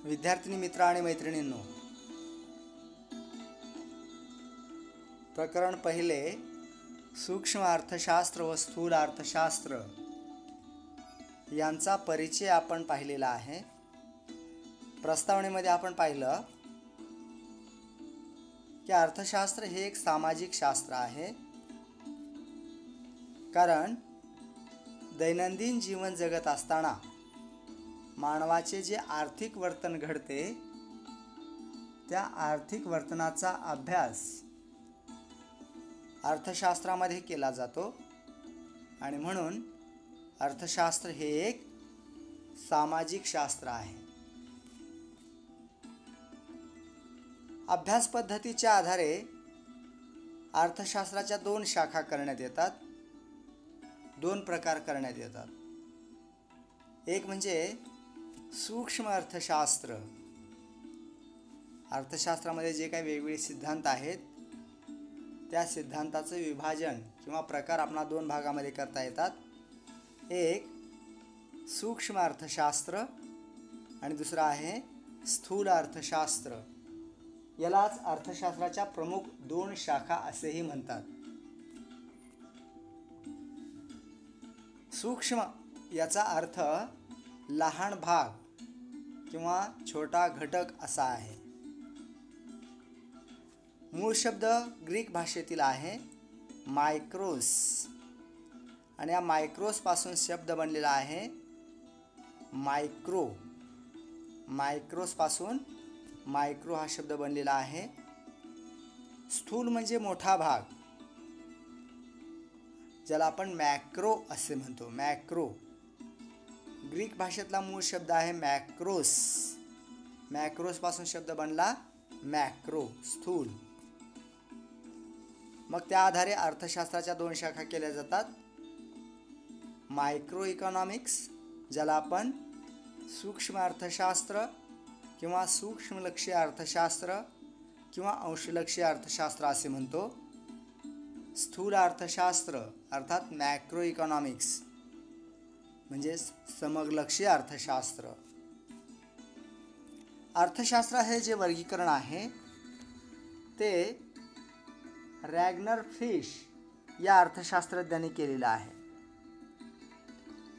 विद्यार्थिनी मित्र आणि मैत्रिणींनो, प्रकरण पहिले सूक्ष्म अर्थशास्त्र व स्थूल अर्थशास्त्र यांचा परिचय आपण पाहिलेला आहे. प्रस्तावनेमध्ये आपण पाहिलं की अर्थशास्त्र हे एक सामाजिक शास्त्र आहे, कारण दैनंदिन जीवन जगत असताना मानवाचे जे आर्थिक वर्तन घडते त्या आर्थिक वर्तनाचा अभ्यास अर्थशास्त्रामध्ये केला जातो आणि म्हणून अर्थशास्त्र हे एक सामाजिक शास्त्र आहे. अभ्यास पद्धतीच्या आधारे अर्थशास्त्राच्या दोन शाखा करण्यात येतात, दोन प्रकार करण्यात येतात. एक म्हणजे सूक्ष्म अर्थशास्त्र. अर्थशास्त्रामध्ये जे काही वेगवेगळे सिद्धांत आहेत त्या सिद्धांताचं विभाजन किंवा प्रकार आपल्याला दोन भागामध्ये करता येतात. एक सूक्ष्म अर्थशास्त्र आणि दुसरा आहे स्थूल अर्थशास्त्र. यालाच अर्थशास्त्राच्या प्रमुख दोन शाखा असेही म्हणतात. सूक्ष्म याचा अर्थ लहान भाग किंवा छोटा घटक असा आहे. मूळ शब्द ग्रीक भाषेतील आहे मायक्रोस आणि या मायक्रोस पासून शब्द बनलेला आहे मायक्रो. मायक्रोस पासून मायक्रो हा शब्द बनलेला आहे. स्थूल म्हणजे मोठा भाग, ज्याला आपण मॅक्रो असे म्हणतो. मॅक्रो ग्रीक भाषेतला मूळ शब्द आहे मॅक्रोस. मॅक्रोस पासून शब्द बनला मॅक्रो, स्थूल. मग त्या आधारे अर्थशास्त्राच्या दोन शाखा केल्या जातात. मायक्रो इकॉनॉमिक्स, ज्याला आपण सूक्ष्म अर्थशास्त्र किंवा सूक्ष्मलक्षी अर्थशास्त्र किंवा अंशलक्षी अर्थशास्त्र असे म्हणतो. स्थूल अर्थशास्त्र अर्थात मॅक्रो इकॉनॉमिक्स म्हणजे समग्रलक्षी अर्थशास्त्र. अर्थशास्त्र हे जे वर्गीकरण आहे ते रॅग्नर फिश या अर्थशास्त्रज्ञांनी केलेलं आहे.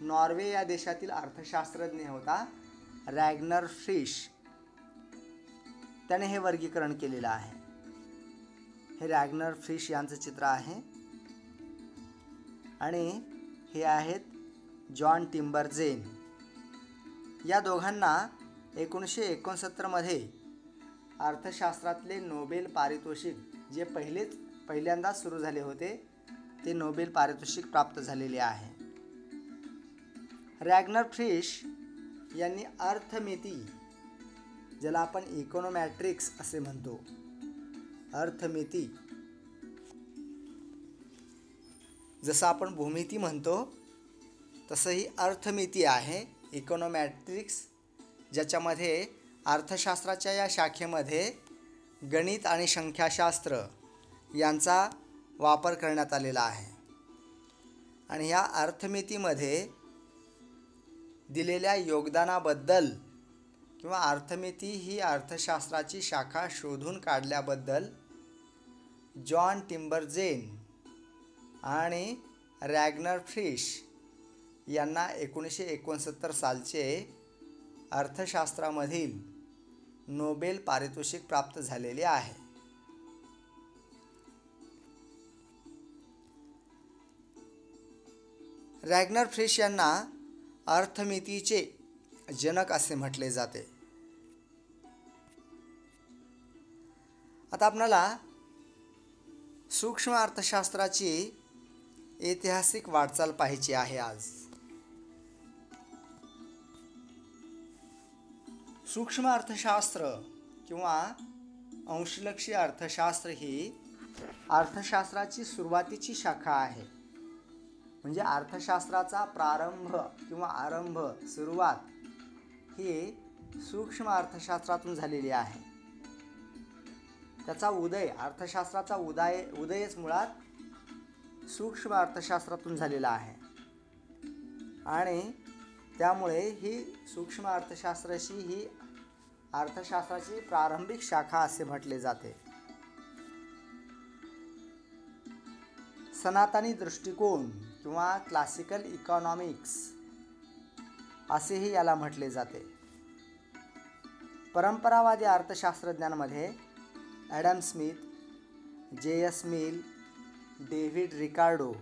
नॉर्वे या देशातील अर्थशास्त्रज्ञ होता रॅग्नर फिश. त्याने हे वर्गीकरण केलेलं आहे. हे रॅग्नर फिश यांचं चित्र आहे आणि हे आहेत जॉन टिम्बरजेन. या दोघांना 1969 मध्ये अर्थशास्त्रातले नोबेल पारितोषिक, जे पहिल्यांदा सुरू झाले होते, ते नोबेल पारितोषिक प्राप्त झालेले आहे. रॅग्नर फिश यांनी अर्थमिती, ज्याला आपण इकॉनोमॅट्रिक्स असे म्हणतो, अर्थमिती, जसं आपण भूमिती म्हणतो तसं ही अर्थमिती आहे, इकॉनोमॅट्रिक्स, ज्याच्यामध्ये अर्थशास्त्राच्या या शाखेमध्ये गणित आणि संख्याशास्त्र यांचा वापर करण्यात आलेला आहे. आणि ह्या अर्थमितीमध्ये दिलेल्या योगदानाबद्दल किंवा अर्थमिती ही अर्थशास्त्राची शाखा शोधून काढल्याबद्दल जॉन टिम्बरजेन आणि रॅग्नर फिश यांना 1969 सालचे अर्थशास्त्रामधील नोबेल पारितोषिक प्राप्त झालेले आहे. रॅग्नर फिश यांना अर्थमितीचे जनक असे म्हटले जाते. आता आपल्याला सूक्ष्म अर्थशास्त्राची ऐतिहासिक वाटचाल पाहायची आहे. आज सूक्ष्म अर्थशास्त्र किंवा अंशलक्षी अर्थशास्त्र ही अर्थशास्त्राची सुरुवातीची शाखा आहे. म्हणजे अर्थशास्त्राचा प्रारंभ किंवा आरंभ, सुरुवात ही सूक्ष्म अर्थशास्त्रातून झालेली आहे. त्याचा उदय, अर्थशास्त्राचा उदयच मुळात सूक्ष्म अर्थशास्त्रातून झालेला आहे आणि त्यामुळे ही सूक्ष्म अर्थशास्त्राशी ही अर्थशास्त्राची प्रारंभिक शाखा असे म्हटले जाते. सनातनी दृष्टिकोन किंवा क्लासिकल इकॉनॉमिक्स असेही याला म्हटले जाते. परंपरावादी अर्थशास्त्रज्ञांमध्ये Adam Smith, J S. Mill, David Ricardo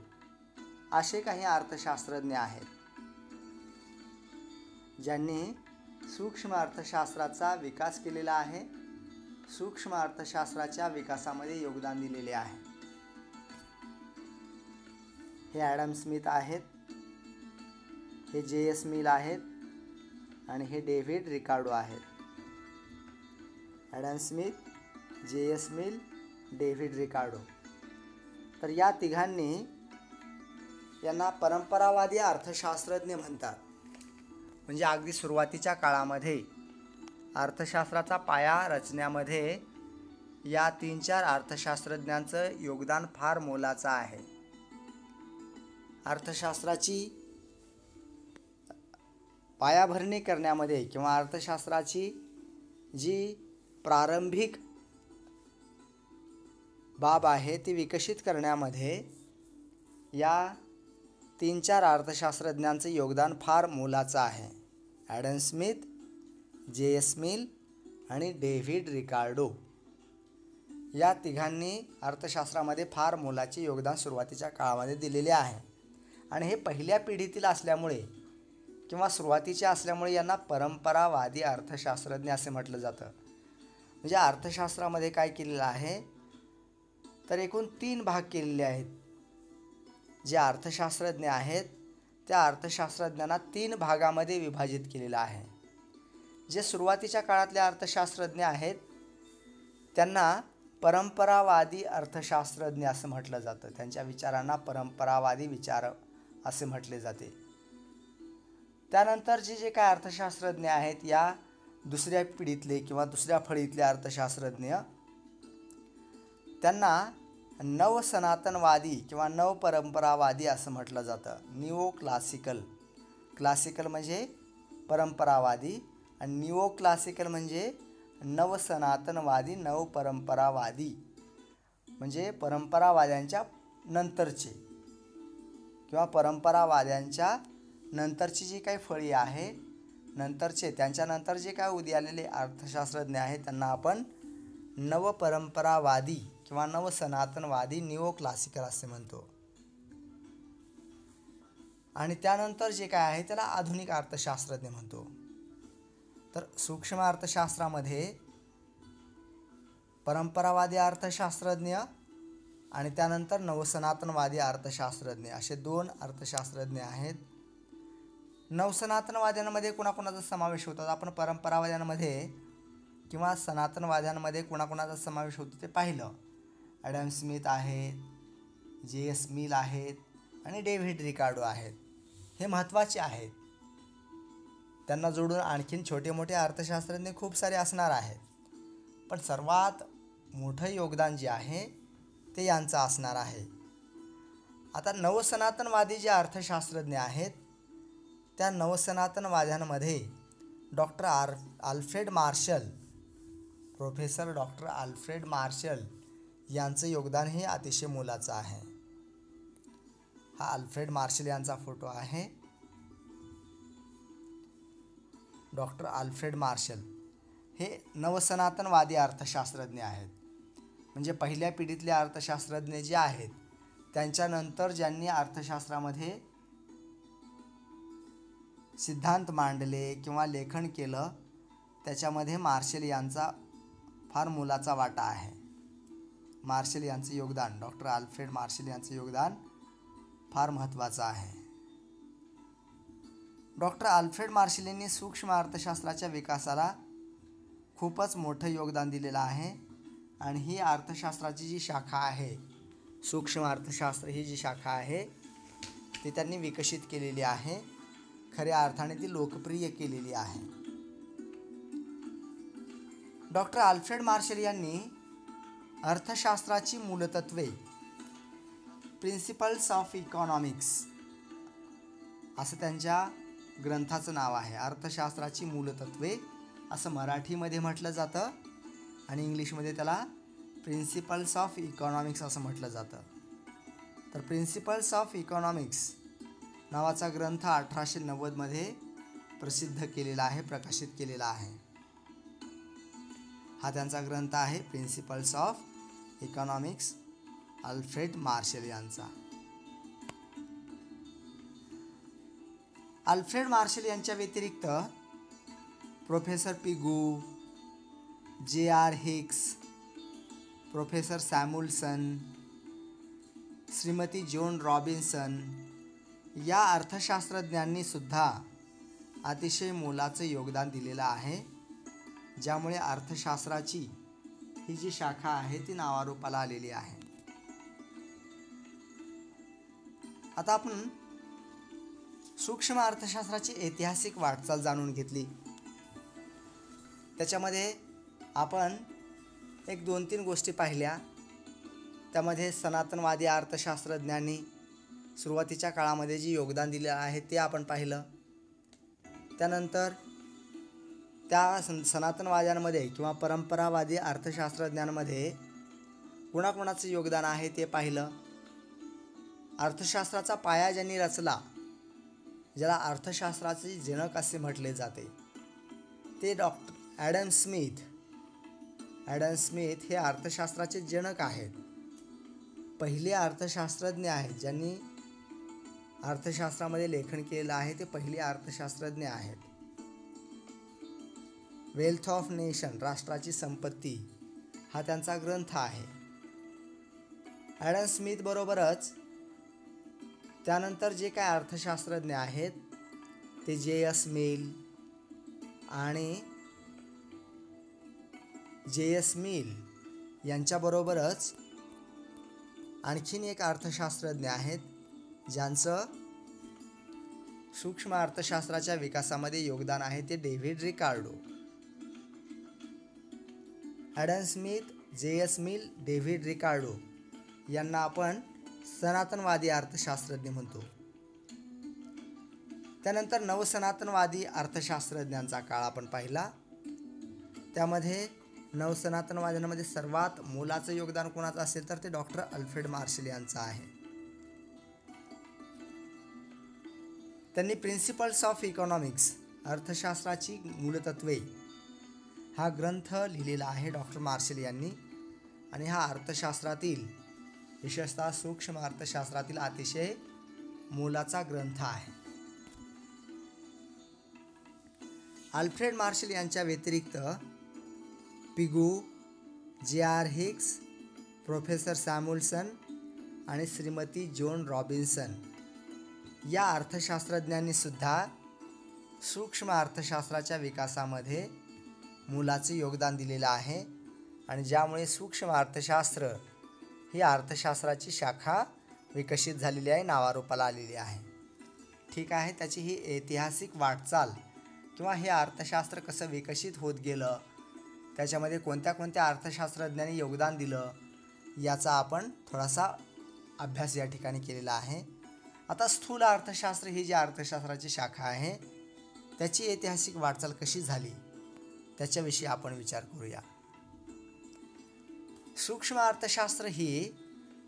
असे काही अर्थशास्त्रज्ञ आहेत ज्यांनी सूक्ष्म अर्थशास्त्राचा विकास केलेला आहे, सूक्ष्म अर्थशास्त्राच्या विकासामध्ये योगदान दिलेले आहे. हे ॲडम स्मिथ आहेत, हे जे.एस. मिल आहेत आणि हे डेव्हिड रिकार्डो आहेत. Adam Smith, J S. Mill, David Ricardo. तर या तिघांनी यांना परंपरावादी अर्थशास्त्रज्ञ म्हणतात. म्हणजे अगदी सुरुवातीच्या काळामध्ये अर्थशास्त्राचा पाया रचण्यामध्ये या 3-4 अर्थशास्त्रज्ञांचं योगदान फार मोलाचं आहे. अर्थशास्त्राची पायाभरणी करण्यामध्ये किंवा अर्थशास्त्राची जी प्रारंभिक बाब आहे ती विकसित करण्यामध्ये या 3-4 अर्थशास्त्रज्ञांचे योगदान फार मोलाचं आहे. Adam Smith, J S. मिल आणि डेव्हिड रिकार्डो या तिघांनी अर्थशास्त्रामध्ये फार मोलाचे योगदान सुरुवातीच्या काळामध्ये दिलेले आहे. आणि हे पहिल्या पिढीतील असल्यामुळे किंवा सुरुवातीचे असल्यामुळे यांना परंपरावादी अर्थशास्त्रज्ञ असे म्हटलं जातं. म्हणजे अर्थशास्त्रामध्ये काय केलेलं आहे तर एकूण 3 भाग केलेले आहेत. जे अर्थशास्त्रज्ञ आहेत त्या अर्थशास्त्रज्ञांना 3 भागामध्ये विभाजित केलेलं आहे. जे सुरुवातीच्या काळातले अर्थशास्त्रज्ञ आहेत त्यांना परंपरावादी अर्थशास्त्रज्ञ असं म्हटलं जातं. त्यांच्या विचारांना परंपरावादी विचार असे म्हटले जाते. त्यानंतरचे जे काय अर्थशास्त्रज्ञ आहेत या दुसऱ्या पिढीतले किंवा दुसऱ्या फळीतले अर्थशास्त्रज्ञ त्यांना नवसनातनवादी किंवा नवपरंपरावादी असं म्हटलं जातं. निओ क्लासिकल, क्लासिकल म्हणजे परंपरावादी आणि निओ क्लासिकल म्हणजे नवसनातनवादी, नवपरंपरावादी म्हणजे परंपरावाद्यांच्या नंतरचे किंवा परंपरावाद्यांच्या नंतरची जी काही फळी आहे नंतरचे त्यांच्यानंतर जे काय उदयालेले अर्थशास्त्रज्ञ आहेत त्यांना आपण नवपरंपरावादी किंवा नवसनातनवादी, निओ क्लासिकल असे म्हणतो. आणि त्यानंतर जे काय आहे त्याला आधुनिक अर्थशास्त्रज्ञ म्हणतो. तर सूक्ष्म अर्थशास्त्रामध्ये परंपरावादी अर्थशास्त्रज्ञ आणि त्यानंतर नवसनातनवादी अर्थशास्त्रज्ञ असे 2 अर्थशास्त्रज्ञ आहेत. नवसनातनवाद्यांमध्ये कुणाकुणाचा समावेश होतात आपण परंपरावाद्यांमध्ये किंवा सनातनवाद्यांमध्ये कुणाकुणाचा समावेश होतो ते पाहिलं. ॲडम स्मिथ आहेत, जे.एस. मिल आहेत आणि डेव्हिड रिकार्डो आहेत. हे महत्त्वाचे आहेत. त्यांना जोडून आणखीन छोटे मोठे अर्थशास्त्रज्ञ खूप सारे असणार आहेत. पण सर्वात मोठं योगदान जे आहे ते यांचं असणार आहे. आता नवसनातनवादी जे अर्थशास्त्रज्ञ आहेत त्या नवसनातनवाद्यांमध्ये doctor Alfred Marshall, professor doctor Alfred Marshall यांचं योगदान हे अतिशय मोलाचं आहे. हा आल्फ्रेड मार्शल यांचा फोटो आहे. डॉक्टर आल्फ्रेड मार्शल हे नवसनातनवादी अर्थशास्त्रज्ञ आहेत. म्हणजे पहिल्या पिढीतले अर्थशास्त्रज्ञ जे आहेत त्यांच्यानंतर ज्यांनी अर्थशास्त्रामध्ये सिद्धांत मांडले किंवा लेखन केलं त्याच्यामध्ये मार्शल यांचा फार मोलाचा वाटा आहे. मार्शल यांचे योगदान, डॉक्टर आल्फ्रेड मार्शल यांचे योगदान फार महत्त्वाचं आहे. डॉक्टर आल्फ्रेड मार्शल यांनी सूक्ष्म अर्थशास्त्राच्या विकासाला खूपच मोठं योगदान दिलेलं आहे. आणि ही अर्थशास्त्राची जी शाखा आहे, सूक्ष्म अर्थशास्त्र ही जी शाखा आहे ती त्यांनी विकसित केलेली आहे. खऱ्या अर्थाने ती लोकप्रिय केलेली आहे. डॉक्टर आल्फ्रेड मार्शल यांनी अर्थशास्त्राची मूलतत्वे, प्रिन्सिपल्स ऑफ इकॉनॉमिक्स असं त्यांच्या ग्रंथाचं नाव आहे. अर्थशास्त्राची मूलतत्वे असं मराठीमध्ये म्हटलं जातं आणि इंग्लिशमध्ये त्याला प्रिन्सिपल्स ऑफ इकॉनॉमिक्स असं म्हटलं जातं. तर प्रिन्सिपल्स ऑफ इकॉनॉमिक्स नावाचा ग्रंथ 1890मध्ये प्रसिद्ध केलेला आहे, प्रकाशित केलेला आहे. हा त्यांचा ग्रंथ आहे principles of economics, Alfred Marshall यांचा. अल्फ्रेड मार्शल यांच्या व्यतिरिक्त professor Pigou, J R. Hicks, professor Samuelson, श्रीमती जॉन रॉबिन्सन या अर्थशास्त्रज्ञांनी सुद्धा अतिशय मोलाचं योगदान दिलेलं आहे, ज्यामुळे अर्थशास्त्राची ही जी शाखा आहे ती नावारूपाला आलेली आहे. आता आपण सूक्ष्म अर्थशास्त्राची ऐतिहासिक वाटचाल जाणून घेतली. त्याच्यामध्ये आपण एक 2-3 गोष्टी पाहिल्या. त्यामध्ये सनातनवादी अर्थशास्त्रज्ञांनी सुरुवातीच्या काळामध्ये जे योगदान दिले आहे ते आपण पाहिलं. त्यानंतर त्या सनातनवाद्यांमध्ये किंवा परंपरावादी अर्थशास्त्रज्ञांमध्ये कोणाकोणाचं योगदान आहे ते पाहिलं. अर्थशास्त्राचा पाया ज्यांनी रचला, ज्याला अर्थशास्त्राचे जनक असे म्हटले जाते, ते doctor Adam Smith. Adam Smith हे अर्थशास्त्राचे जनक आहेत. पहिले अर्थशास्त्रज्ञ आहेत ज्यांनी अर्थशास्त्रामध्ये लेखन केलेलं आहे, ते पहिले अर्थशास्त्रज्ञ आहेत. वेल्थ ऑफ नेशन, राष्ट्राची संपत्ती, हा त्यांचा ग्रंथ आहे. ॲडम स्मिथ बरोबरच त्यानंतर जे काय अर्थशास्त्रज्ञ आहेत ते जे.एस. मिल आणि जे.एस. मिल यांच्याबरोबरच आणखीन एक अर्थशास्त्रज्ञ आहेत ज्यांचं सूक्ष्म अर्थशास्त्राच्या विकासामध्ये योगदान आहे, ते David Ricardo. Adam Smith, J S. Mill, David Ricardo यांना आपण सनातनवादी अर्थशास्त्रज्ञ म्हणतो. त्यानंतर नवसनातनवादी अर्थशास्त्रज्ञांचा काळ आपण पाहिला. त्यामध्ये नवसनातनवाद्यांमध्ये सर्वात मोलाचं योगदान कोणाचं असेल तर ते डॉक्टर अल्फ्रेड मार्शल यांचं आहे. त्यांनी प्रिन्सिपल्स ऑफ इकॉनॉमिक्स, अर्थशास्त्राची मूलतत्वे, हा ग्रंथ लिहिलेला आहे डॉक्टर मार्शल यांनी. आणि हा अर्थशास्त्रातील, विशेषतः सूक्ष्म अर्थशास्त्रातील अतिशय मोलाचा ग्रंथ आहे. अल्फ्रेड मार्शल यांच्या व्यतिरिक्त पिगू, जे.आर. हिक्स, प्रोफेसर सॅम्युएल्सन आणि श्रीमती जॉन रॉबिन्सन या अर्थशास्त्रज्ञांनी सुद्धा सूक्ष्म अर्थशास्त्राच्या विकासामध्ये मोलाचे योगदान दिलेलं आहे आणि ज्यामुळे सूक्ष्म अर्थशास्त्र ही अर्थशास्त्राची शाखा विकसित झालेली आहे, नावारूपाला आलेली आहे. ठीक आहे, त्याची ही ऐतिहासिक वाटचाल किंवा हे अर्थशास्त्र कसं विकसित होत गेलं, त्याच्यामध्ये कोणत्या कोणत्या अर्थशास्त्रज्ञांनी योगदान दिलं, याचा आपण थोडासा अभ्यास या ठिकाणी केलेला आहे. आता स्थूल अर्थशास्त्र ही जी अर्थशास्त्राची शाखा आहे त्याची ऐतिहासिक वाटचाल कशी झाली त्याच्याविषयी आपण विचार करूया. सूक्ष्म अर्थशास्त्र ही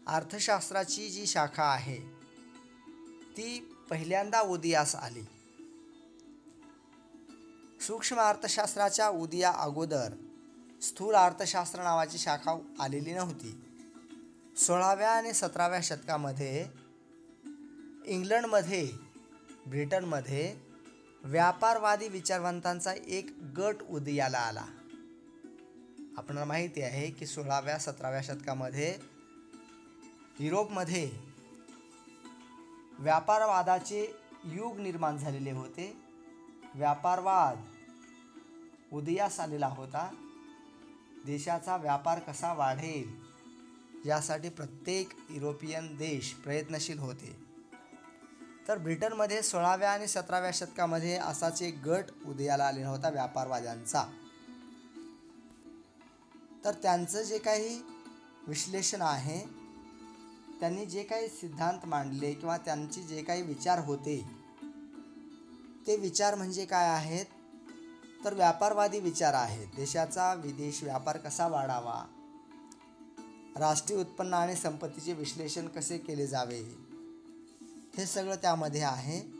अर्थशास्त्राची जी शाखा आहे ती पहिल्यांदा उदयास आली. सूक्ष्म अर्थशास्त्राच्या उदया अगोदर स्थूल अर्थशास्त्र नावाची शाखा आलेली नव्हती. 16व्या आणि 17व्या शतकामध्ये इंग्लंडमध्ये, ब्रिटनमध्ये व्यापारवादी विचारवंतांचा एक गट उदयाला आला. आपल्याला माहिती आहे की 16व्या 17व्या शतकामध्ये युरोपमध्ये व्यापारवादाचे युग निर्माण झालेले होते. व्यापारवाद उदयास आलेला होता. देशाचा व्यापार कसा वाढेल यासाठी प्रत्येक युरोपियन देश प्रयत्नशील होते. तर ब्रिटनमध्ये 16व्या आणि 17व्या शतकामध्ये असाच एक गट उदयाला आलेला होता व्यापारवाद्यांचा. तर त्यांचं जे काही विश्लेषण आहे, त्यांनी जे काही सिद्धांत मांडले किंवा त्यांचे जे काही विचार होते ते विचार म्हणजे काय आहेत तर व्यापारवादी विचार आहेत. देशाचा विदेश व्यापार कसा वाढावा, राष्ट्रीय उत्पन्न आणि संपत्तीचे विश्लेषण कसे केले जावे, हे सगळं त्यामध्ये आहे.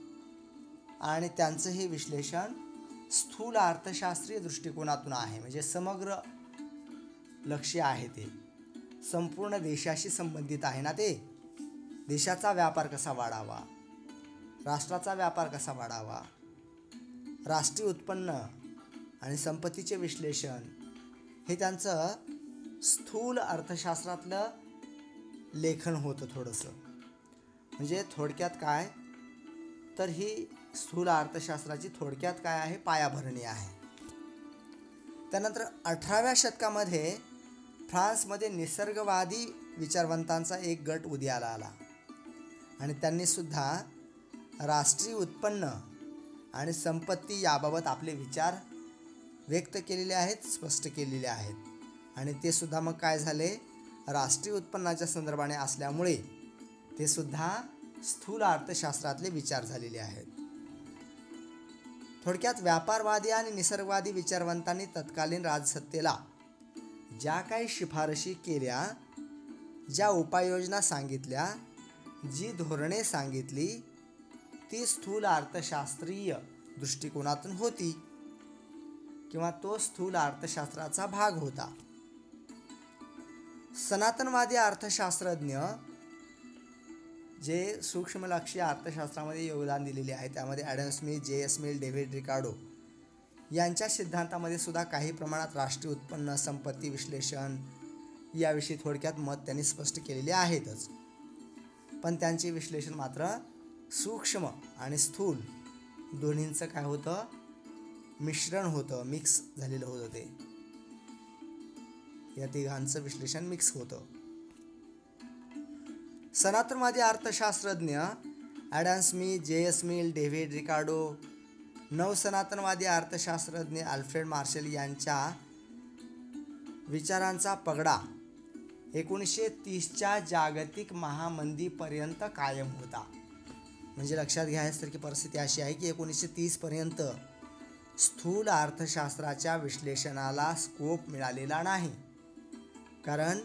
आणि त्यांचं हे विश्लेषण स्थूल अर्थशास्त्रीय दृष्टिकोनातून आहे. म्हणजे समग्र लक्ष्य आहे, ते संपूर्ण देशाशी संबंधित आहे ना. ते देशाचा व्यापार कसा वाढावा, राष्ट्राचा व्यापार कसा वाढावा, राष्ट्रीय उत्पन्न आणि संपत्तीचे विश्लेषण, हे त्यांचं स्थूल अर्थशास्त्रातलं लेखन होतं थोडंसं. म्हणजे थोडक्यात काय, तर ही स्थूल अर्थशास्त्राची थोडक्यात काय आहे, पायाभरणी आहे. त्यानंतर 18व्या शतकामध्ये फ्रान्समध्ये निसर्गवादी विचारवंतांचा एक गट उदयाला आला आणि त्यांनी सुद्धा राष्ट्रीय उत्पन्न आणि संपत्ती याबाबत आपले विचार व्यक्त केलेले आहेत, स्पष्ट केलेले आहेत. आणि ते सुद्धा मग काय झाले, राष्ट्रीय उत्पन्नाच्या संदर्भाने असल्यामुळे ते सुद्धा स्थूल अर्थशास्त्रातले विचार झालेले आहेत. थोडक्यात व्यापारवादी आणि निसर्गवादी विचारवंतांनी तत्कालीन राजसत्तेला ज्या काही शिफारशी केल्या, ज्या उपाययोजना सांगितल्या, जी धोरणे सांगितली, ती स्थूल अर्थशास्त्रीय दृष्टिकोनातून होती किंवा तो स्थूल अर्थशास्त्राचा भाग होता. सनातनवादी अर्थशास्त्रज्ञ जे सूक्ष्मलक्षी अर्थशास्त्रामध्ये योगदान दिलेले आहे, त्यामध्ये Adam Smith, J S. Mill, David Ricardo यांच्या सिद्धांतामध्ये सुद्धा काही प्रमाणात राष्ट्रीय उत्पन्न, संपत्ती विश्लेषण याविषयी थोडक्यात मत त्यांनी स्पष्ट केलेले आहेतच. पण त्यांचे विश्लेषण मात्र सूक्ष्म आणि स्थूल दोन्हींचं काय होतं, मिश्रण होतं, मिक्स झालेलं होतं. ते या तिघांचं विश्लेषण मिक्स होतं. सनातनवादी अर्थशास्त्रज्ञ Adam Smith, J S. Mill, David Ricardo, नवसनातनवादी अर्थशास्त्रज्ञ अल्फ्रेड मार्शल यांच्या विचारांचा पगडा 1930च्या जागतिक महामंदीपर्यंत कायम होता. म्हणजे लक्षात घ्यायसारखी परिस्थिती अशी आहे की 1930पर्यंत स्थूल अर्थशास्त्राच्या विश्लेषणाला स्कोप मिळालेला नाही. कारण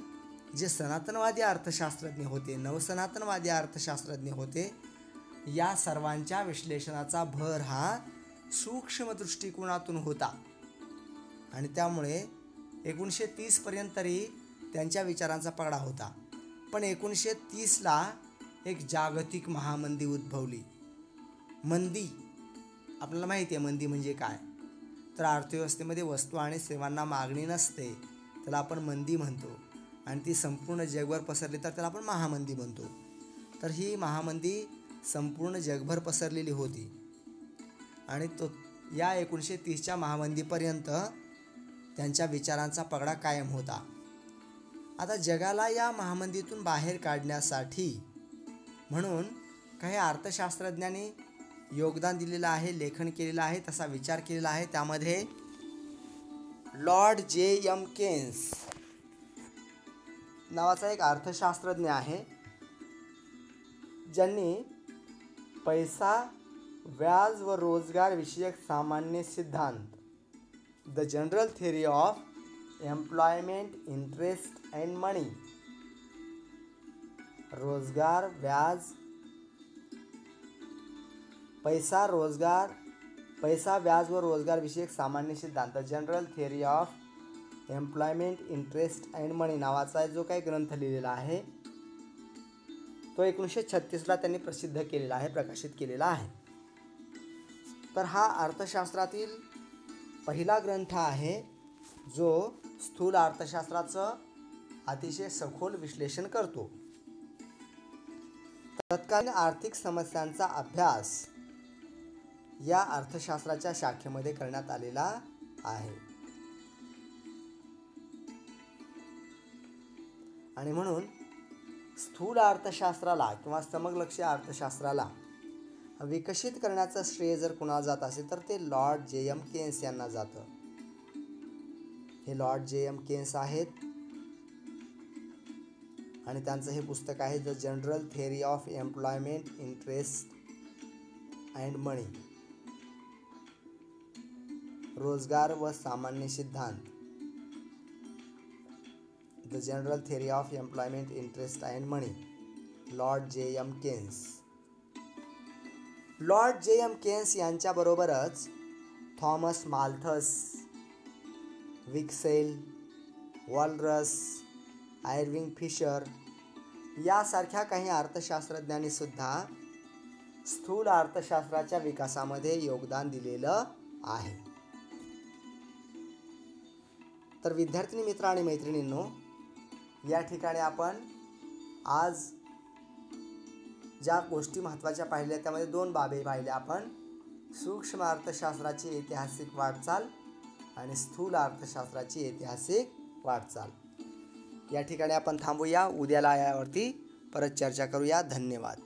जे सनातनवादी अर्थशास्त्रज्ञ होते, नवसनातनवादी अर्थशास्त्रज्ञ होते, या सर्वांच्या विश्लेषणाचा भर हा सूक्ष्म दृष्टिकोनातून होता. आणि त्यामुळे 1930पर्यंत तरी त्यांच्या विचारांचा पगडा होता. पण 1930ला एक जागतिक महामंदी उद्भवली. मंदी आपल्याला माहिती आहे, मंदी म्हणजे काय, तर अर्थव्यवस्थेमध्ये वस्तू आणि सेवांना मागणी नसते, त्याला आपण मंदी म्हणतो. आणि ती संपूर्ण जगभर पसरली तर त्याला आपण महामंदी म्हणतो. तर ही महामंदी संपूर्ण जगभर पसरलेली होती. आणि या 1930च्या महामंदीपर्यंत त्यांच्या विचारांचा पगडा कायम होता. आता जगाला या महामंदीतून बाहेर काढण्यासाठी म्हणून काही अर्थशास्त्रज्ञांनी योगदान दिलेलं आहे, लेखन केलेलं आहे, तसा विचार केलेला आहे. त्यामध्ये लॉर्ड जे.एम. केन्स नावाचा एक अर्थशास्त्रज्ञ आहे, ज्यांनी पैसा, व्याज व रोजगार विषयक सामान्य सिद्धांत, the general theory of employment, interest and money, रोजगार, व्याज, पैसा, व्याज व रोजगार विषयक सामान्य सिद्धांत, general theory of employment, interest and money नावाचा जो काही ग्रंथ लिहिलेला आहे, तो 1936ला त्यांनी प्रसिद्ध केलेला आहे, प्रकाशित केलेला आहे. तर हा अर्थशास्त्रातील पहिला ग्रंथ आहे जो स्थूल अर्थशास्त्राचं अतिशय सखोल विश्लेषण करतो. तत्कालीन आर्थिक समस्यांचा अभ्यास या अर्थशास्त्राच्या शाखेमध्ये करण्यात आलेला आहे. आणि म्हणून स्थूल अर्थशास्त्राला किंवा समग्रलक्षी अर्थशास्त्राला विकसित करण्याचं श्रेय जर कुणाला जात असेल तर ते लॉर्ड जे.एम. केन्स यांना जातं. हे लॉर्ड जे.एम. केन्स आहेत आणि त्यांचं हे पुस्तक आहे the general theory of employment, interest and money, रोजगार व सामान्य सिद्धांत, the general theory of employment, interest and money, lord J M. Keynes. Lord J M. Keynes यांच्याबरोबरच Thomas Malthus, Wicksell, Walras, Irving Fisher यासारख्या काही अर्थशास्त्रज्ञांनी सुद्धा स्थूल अर्थशास्त्राच्या विकासामध्ये योगदान दिलेलं आहे. तर विद्यार्थिनी मित्र आणि मैत्रिणींनो, या ठिकाणी आपण आज ज्या गोष्टी महत्त्वाच्या पाहिल्या त्यामध्ये 2 बाबी पाहिल्या आपण. सूक्ष्म अर्थशास्त्राची ऐतिहासिक वाटचाल आणि स्थूल अर्थशास्त्राची ऐतिहासिक वाटचाल. या ठिकाणी आपण थांबूया. उद्याला यावरती परत चर्चा करूया. धन्यवाद.